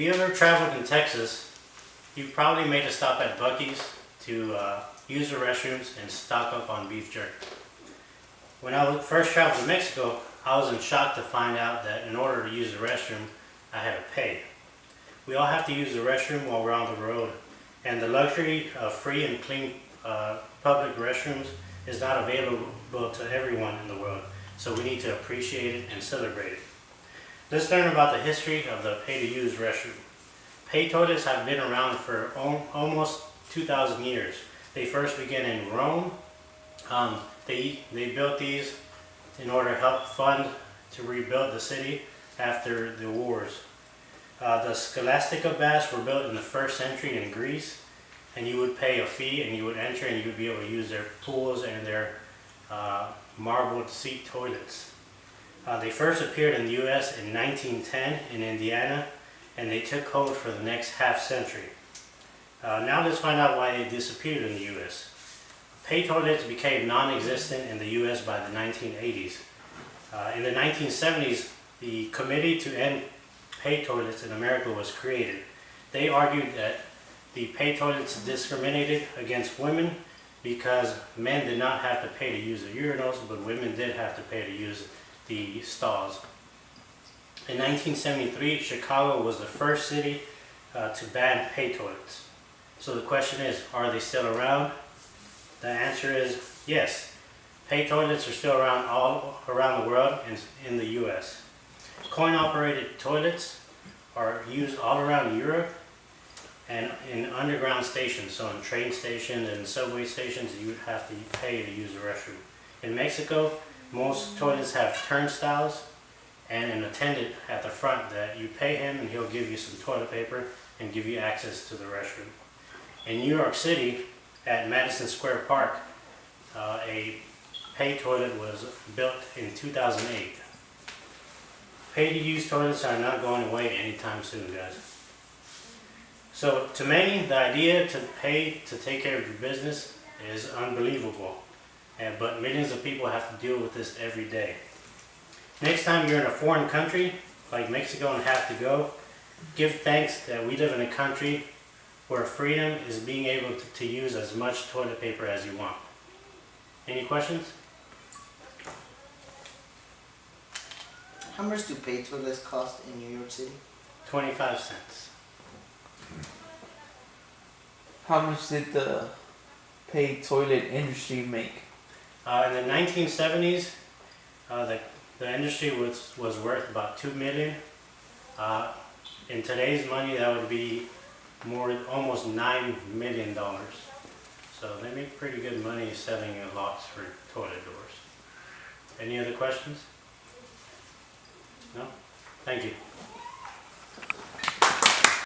you ever traveled in Texas, you probably made a stop at Buc-ee's to use the restrooms and stock up on beef jerky. When I first traveled to Mexico, I was in shock to find out that in order to use the restroom, I had to pay. We all have to use the restroom while we're on the road, and the luxury of free and clean public restrooms is not available to everyone in the world, so we need to appreciate it and celebrate it. Let's learn about the history of the pay-to-use restroom. Pay toilets have been around for almost 2,000 years. They first began in Rome. They built these in order to help fund to rebuild the city after the wars. The Scholastica baths were built in the 1st century in Greece, and you would pay a fee and you would enter and you would be able to use their pools and their marbled seat toilets. They first appeared in the U.S. in 1910 in Indiana, and they took hold for the next half century. Now let's find out why they disappeared in the U.S. Pay toilets became non-existent in the U.S. by the 1980s. In the 1970s, the Committee to End Pay Toilets in America was created. They argued that the pay toilets discriminated against women because men did not have to pay to use the urinals, but women did have to pay to use the stalls. In 1973, Chicago was the first city to ban pay toilets. So the question is, are they still around? The answer is yes. Pay toilets are still around all around the world and in the U.S. Coin-operated toilets are used all around Europe and in underground stations. So in train stations and subway stations, you would have to pay to use the restroom. In Mexico, most toilets have turnstiles and an attendant at the front that you pay him and he'll give you some toilet paper and give you access to the restroom. In New York City, at Madison Square Park, a pay toilet was built in 2008. Pay-to-use toilets are not going away anytime soon, guys. So to many, the idea to pay to take care of your business is unbelievable. But millions of people have to deal with this every day. Next time you're in a foreign country, like Mexico, and have to go, give thanks that we live in a country where freedom is being able to use as much toilet paper as you want. Any questions? How much do pay toilets cost in New York City? 25 cents. How much did the pay toilet industry make? In the 1970s, the industry was worth about $2 million. In today's money, that would be almost $9 million. So they make pretty good money selling locks for toilet doors. Any other questions? No? Thank you.